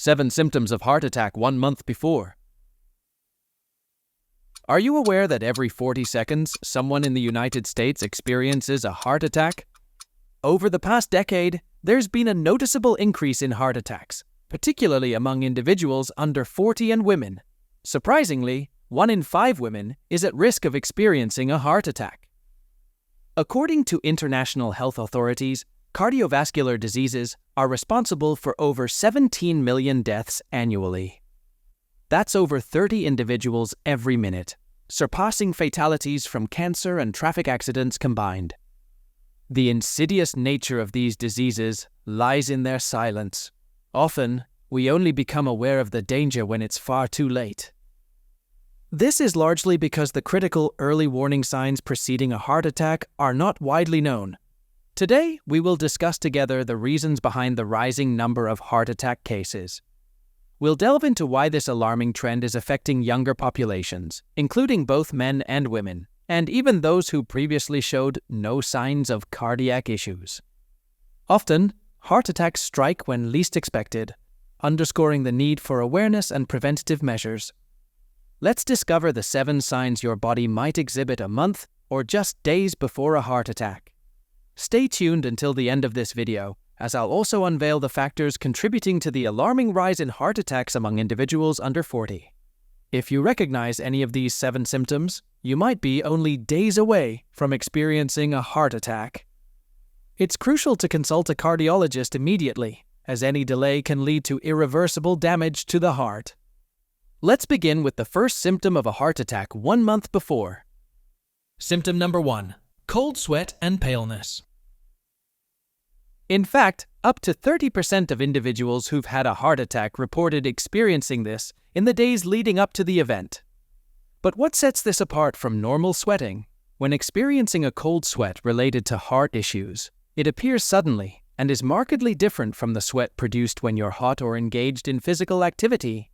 7 symptoms of heart attack 1 month before. Are you aware that every 40 seconds, someone in the United States experiences a heart attack? Over the past decade, there's been a noticeable increase in heart attacks, particularly among individuals under 40 and women. Surprisingly, 1 in 5 women is at risk of experiencing a heart attack. According to international health authorities, cardiovascular diseases are responsible for over 17 million deaths annually. That's over 30 individuals every minute, surpassing fatalities from cancer and traffic accidents combined. The insidious nature of these diseases lies in their silence. Often, we only become aware of the danger when it's far too late. This is largely because the critical early warning signs preceding a heart attack are not widely known. Today, we will discuss together the reasons behind the rising number of heart attack cases. We'll delve into why this alarming trend is affecting younger populations, including both men and women, and even those who previously showed no signs of cardiac issues. Often, heart attacks strike when least expected, underscoring the need for awareness and preventative measures. Let's discover the 7 signs your body might exhibit a month or just days before a heart attack. Stay tuned until the end of this video, as I'll also unveil the factors contributing to the alarming rise in heart attacks among individuals under 40. If you recognize any of these 7 symptoms, you might be only days away from experiencing a heart attack. It's crucial to consult a cardiologist immediately, as any delay can lead to irreversible damage to the heart. Let's begin with the first symptom of a heart attack 1 month before. Symptom number 1. Cold sweat and paleness. In fact, up to 30% of individuals who've had a heart attack reported experiencing this in the days leading up to the event. But what sets this apart from normal sweating? When experiencing a cold sweat related to heart issues, it appears suddenly and is markedly different from the sweat produced when you're hot or engaged in physical activity.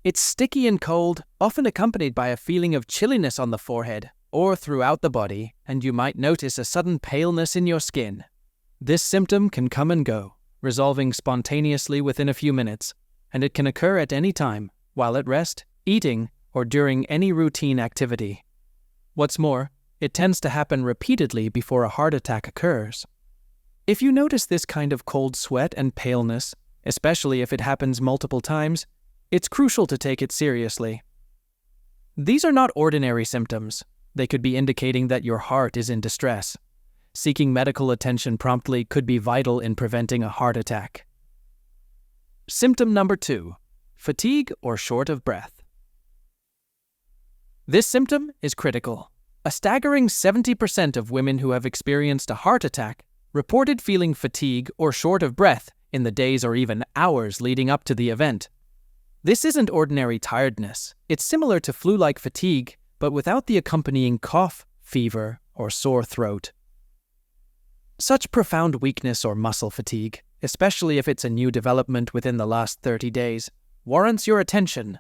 It's sticky and cold, often accompanied by a feeling of chilliness on the forehead or throughout the body, and you might notice a sudden paleness in your skin. This symptom can come and go, resolving spontaneously within a few minutes, and it can occur at any time, while at rest, eating, or during any routine activity. What's more, it tends to happen repeatedly before a heart attack occurs. If you notice this kind of cold sweat and paleness, especially if it happens multiple times, it's crucial to take it seriously. These are not ordinary symptoms. They could be indicating that your heart is in distress. Seeking medical attention promptly could be vital in preventing a heart attack. Symptom number 2. Fatigue or short of breath. This symptom is critical. A staggering 70% of women who have experienced a heart attack reported feeling fatigue or short of breath in the days or even hours leading up to the event. This isn't ordinary tiredness. It's similar to flu-like fatigue, but without the accompanying cough, fever, or sore throat. Such profound weakness or muscle fatigue, especially if it's a new development within the last 30 days, warrants your attention.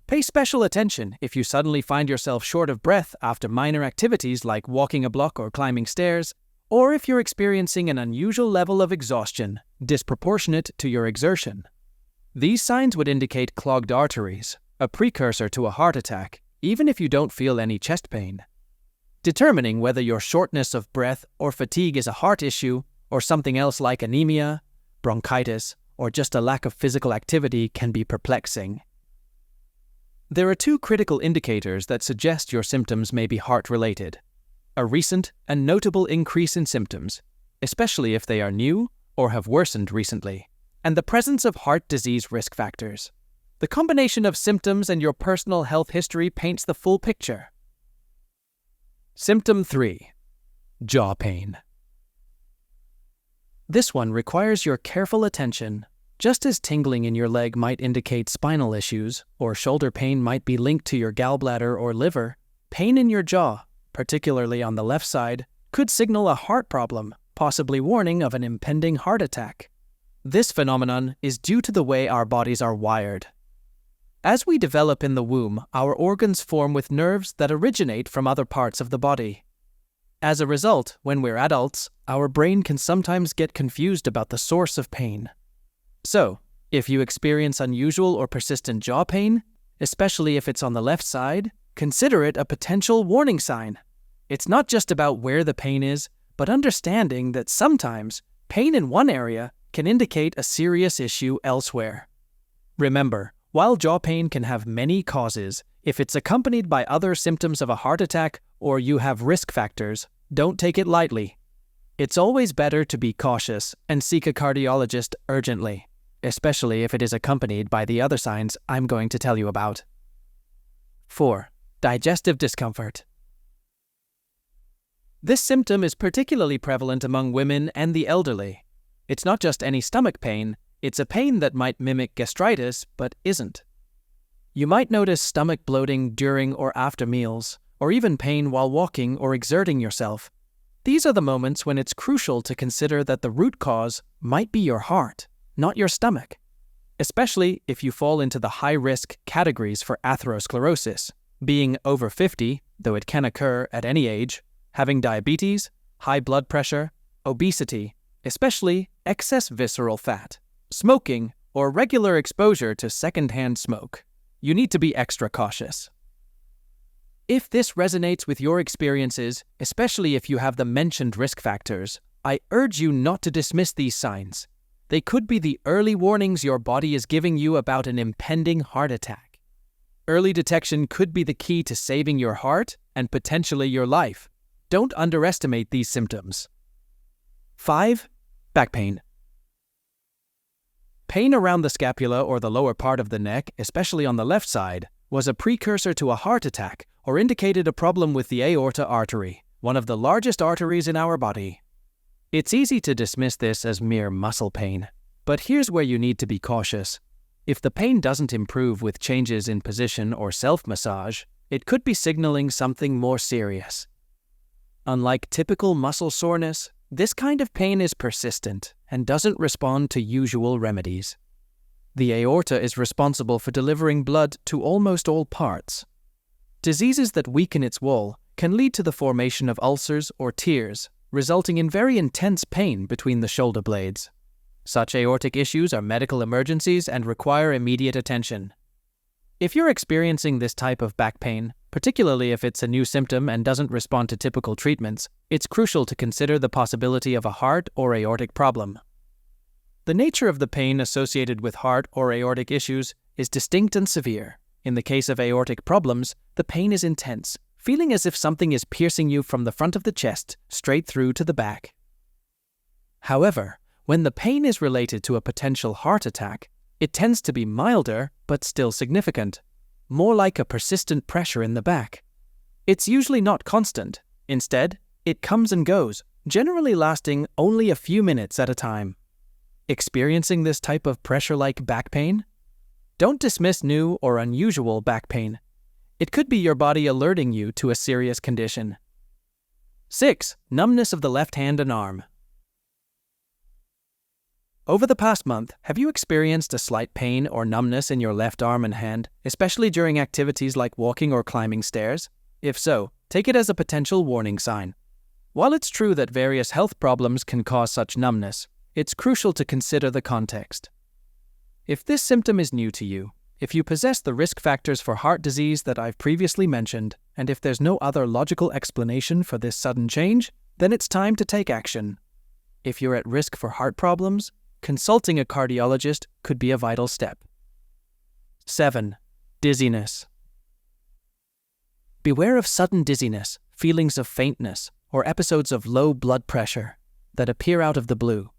Pay special attention if you suddenly find yourself short of breath after minor activities like walking a block or climbing stairs, or if you're experiencing an unusual level of exhaustion, disproportionate to your exertion. These signs would indicate clogged arteries, a precursor to a heart attack, even if you don't feel any chest pain. Determining whether your shortness of breath or fatigue is a heart issue or something else like anemia, bronchitis, or just a lack of physical activity can be perplexing. There are 2 critical indicators that suggest your symptoms may be heart-related. A recent and notable increase in symptoms, especially if they are new or have worsened recently, and the presence of heart disease risk factors. The combination of symptoms and your personal health history paints the full picture. Symptom 3. Jaw pain. This one requires your careful attention. Just as tingling in your leg might indicate spinal issues, or shoulder pain might be linked to your gallbladder or liver, pain in your jaw, particularly on the left side, could signal a heart problem, possibly warning of an impending heart attack. This phenomenon is due to the way our bodies are wired. As we develop in the womb, our organs form with nerves that originate from other parts of the body. As a result, when we're adults, our brain can sometimes get confused about the source of pain. So, If you experience unusual or persistent jaw pain, especially if it's on the left side, consider it a potential warning sign. It's not just about where the pain is, but understanding that sometimes pain in one area can indicate a serious issue elsewhere. Remember, while jaw pain can have many causes, if it's accompanied by other symptoms of a heart attack or you have risk factors, don't take it lightly. It's always better to be cautious and seek a cardiologist urgently, especially if it is accompanied by the other signs I'm going to tell you about. 4. Digestive discomfort. This symptom is particularly prevalent among women and the elderly. It's not just any stomach pain, it's a pain that might mimic gastritis but isn't. You might notice stomach bloating during or after meals, or even pain while walking or exerting yourself. These are the moments when it's crucial to consider that the root cause might be your heart, not your stomach, especially if you fall into the high-risk categories for atherosclerosis, being over 50, though it can occur at any age, having diabetes, high blood pressure, obesity, especially excess visceral fat, smoking, or regular exposure to secondhand smoke. You need to be extra cautious. If this resonates with your experiences, especially if you have the mentioned risk factors, I urge you not to dismiss these signs. They could be the early warnings your body is giving you about an impending heart attack. Early detection could be the key to saving your heart and potentially your life. Don't underestimate these symptoms. 5. Back pain. Pain around the scapula or the lower part of the neck, especially on the left side, was a precursor to a heart attack or indicated a problem with the aorta artery, one of the largest arteries in our body. It's easy to dismiss this as mere muscle pain, but here's where you need to be cautious. If the pain doesn't improve with changes in position or self-massage, it could be signaling something more serious. Unlike typical muscle soreness, this kind of pain is persistent and doesn't respond to usual remedies. The aorta is responsible for delivering blood to almost all parts. Diseases that weaken its wall can lead to the formation of ulcers or tears, resulting in very intense pain between the shoulder blades. Such aortic issues are medical emergencies and require immediate attention. If you're experiencing this type of back pain, particularly if it's a new symptom and doesn't respond to typical treatments, it's crucial to consider the possibility of a heart or aortic problem. The nature of the pain associated with heart or aortic issues is distinct and severe. In the case of aortic problems, the pain is intense, feeling as if something is piercing you from the front of the chest straight through to the back. However, when the pain is related to a potential heart attack, it tends to be milder but still significant, more like a persistent pressure in the back. It's usually not constant. Instead, it comes and goes, generally lasting only a few minutes at a time. Experiencing this type of pressure-like back pain? Don't dismiss new or unusual back pain. It could be your body alerting you to a serious condition. 6. Numbness of the left hand and arm. Over the past month, have you experienced a slight pain or numbness in your left arm and hand, especially during activities like walking or climbing stairs? If so, take it as a potential warning sign. While it's true that various health problems can cause such numbness, it's crucial to consider the context. If this symptom is new to you, if you possess the risk factors for heart disease that I've previously mentioned, and if there's no other logical explanation for this sudden change, then it's time to take action. If you're at risk for heart problems, consulting a cardiologist could be a vital step. 7. Dizziness. Beware of sudden dizziness, feelings of faintness, or episodes of low blood pressure that appear out of the blue.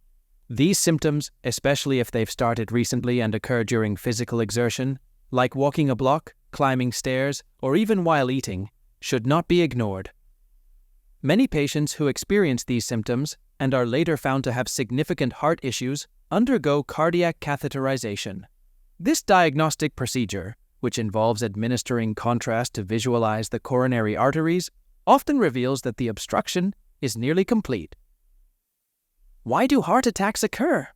These symptoms, especially if they've started recently and occur during physical exertion, like walking a block, climbing stairs, or even while eating, should not be ignored. Many patients who experience these symptoms and are later found to have significant heart issues undergo cardiac catheterization. This diagnostic procedure, which involves administering contrast to visualize the coronary arteries, often reveals that the obstruction is nearly complete. Why do heart attacks occur?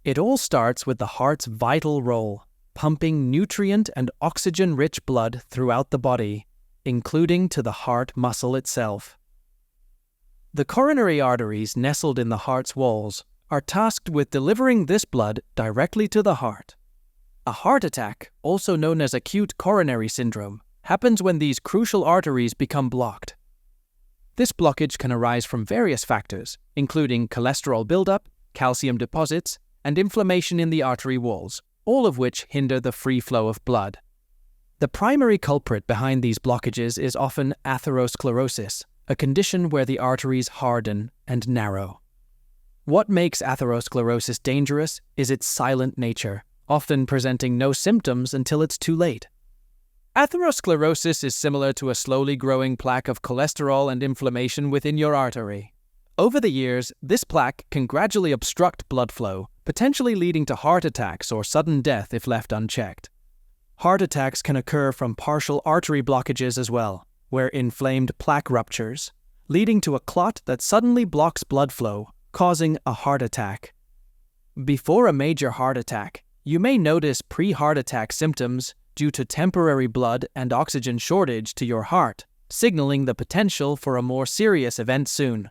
It all starts with the heart's vital role, pumping nutrient and oxygen-rich blood throughout the body, including to the heart muscle itself. The coronary arteries nestled in the heart's walls are tasked with delivering this blood directly to the heart. A heart attack, also known as acute coronary syndrome, happens when these crucial arteries become blocked. This blockage can arise from various factors, including cholesterol buildup, calcium deposits, and inflammation in the artery walls, all of which hinder the free flow of blood. The primary culprit behind these blockages is often atherosclerosis, a condition where the arteries harden and narrow. What makes atherosclerosis dangerous is its silent nature, often presenting no symptoms until it's too late. Atherosclerosis is similar to a slowly growing plaque of cholesterol and inflammation within your artery. Over the years, this plaque can gradually obstruct blood flow, potentially leading to heart attacks or sudden death if left unchecked. Heart attacks can occur from partial artery blockages as well, where inflamed plaque ruptures, leading to a clot that suddenly blocks blood flow, causing a heart attack. Before a major heart attack, you may notice pre-heart attack symptoms due to temporary blood and oxygen shortage to your heart, signaling the potential for a more serious event soon.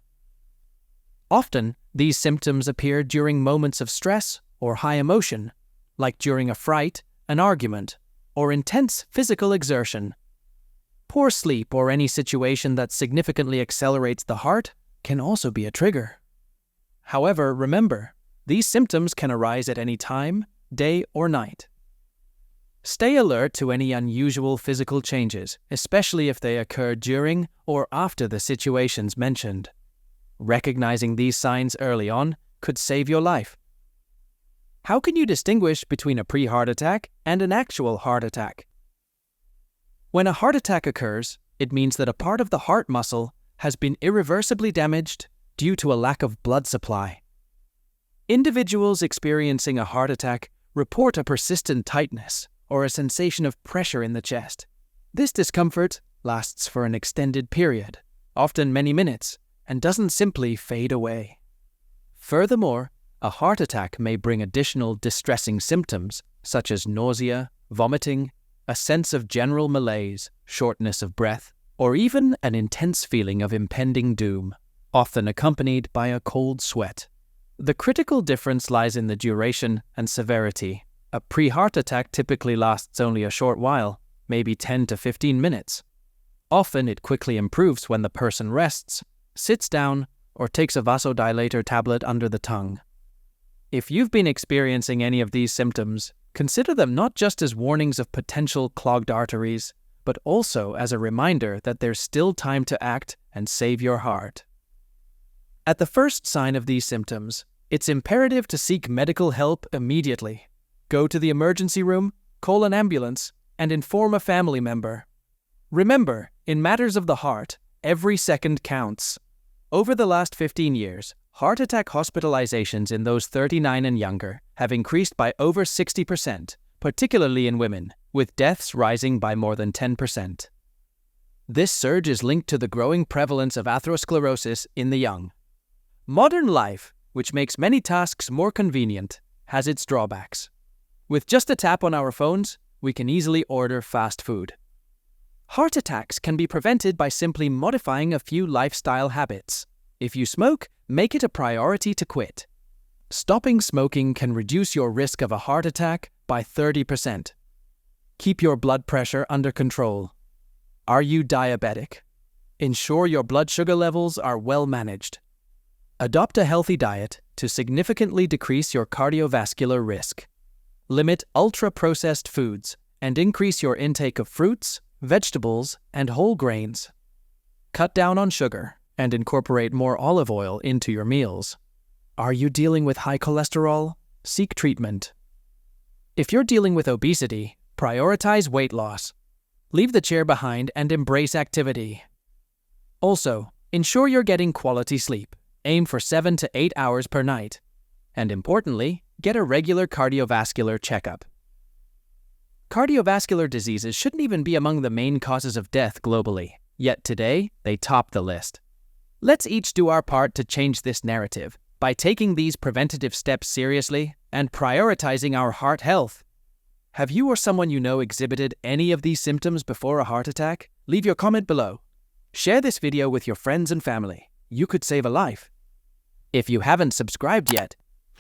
Often, these symptoms appear during moments of stress or high emotion, like during a fright, an argument, or intense physical exertion. Poor sleep or any situation that significantly accelerates the heart can also be a trigger. However, remember, these symptoms can arise at any time, day or night. Stay alert to any unusual physical changes, especially if they occur during or after the situations mentioned. Recognizing these signs early on could save your life. How can you distinguish between a pre-heart attack and an actual heart attack? When a heart attack occurs, it means that a part of the heart muscle has been irreversibly damaged due to a lack of blood supply. Individuals experiencing a heart attack report a persistent tightness or a sensation of pressure in the chest. This discomfort lasts for an extended period, often many minutes, and doesn't simply fade away. Furthermore, a heart attack may bring additional distressing symptoms such as nausea, vomiting, a sense of general malaise, shortness of breath, or even an intense feeling of impending doom, often accompanied by a cold sweat. The critical difference lies in the duration and severity. A pre-heart attack typically lasts only a short while, maybe 10 to 15 minutes. Often it quickly improves when the person rests, sits down, or takes a vasodilator tablet under the tongue. If you've been experiencing any of these symptoms, consider them not just as warnings of potential clogged arteries, but also as a reminder that there's still time to act and save your heart. At the first sign of these symptoms, it's imperative to seek medical help immediately. Go to the emergency room, call an ambulance, and inform a family member. Remember, in matters of the heart, every second counts. Over the last 15 years, heart attack hospitalizations in those 39 and younger have increased by over 60%, particularly in women, with deaths rising by more than 10%. This surge is linked to the growing prevalence of atherosclerosis in the young. Modern life, which makes many tasks more convenient, has its drawbacks. With just a tap on our phones, we can easily order fast food. Heart attacks can be prevented by simply modifying a few lifestyle habits. If you smoke, make it a priority to quit. Stopping smoking can reduce your risk of a heart attack by 30%. Keep your blood pressure under control. Are you diabetic? Ensure your blood sugar levels are well managed. Adopt a healthy diet to significantly decrease your cardiovascular risk. Limit ultra-processed foods and increase your intake of fruits, vegetables, and whole grains. Cut down on sugar and incorporate more olive oil into your meals. Are you dealing with high cholesterol? Seek treatment. If you're dealing with obesity, prioritize weight loss. Leave the chair behind and embrace activity. Also, ensure you're getting quality sleep. Aim for 7 to 8 hours per night. And importantly, get a regular cardiovascular checkup. Cardiovascular diseases shouldn't even be among the main causes of death globally, yet today they top the list. Let's each do our part to change this narrative by taking these preventative steps seriously and prioritizing our heart health. Have you or someone you know exhibited any of these symptoms before a heart attack? Leave your comment below. Share this video with your friends and family. You could save a life. If you haven't subscribed yet,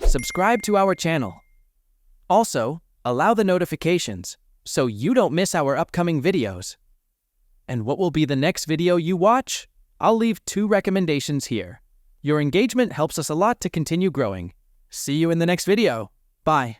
Subscribe to our channel. Also, allow the notifications so you don't miss our upcoming videos. And what will be the next video you watch? I'll leave 2 recommendations here. Your engagement helps us a lot to continue growing. See you in the next video. Bye.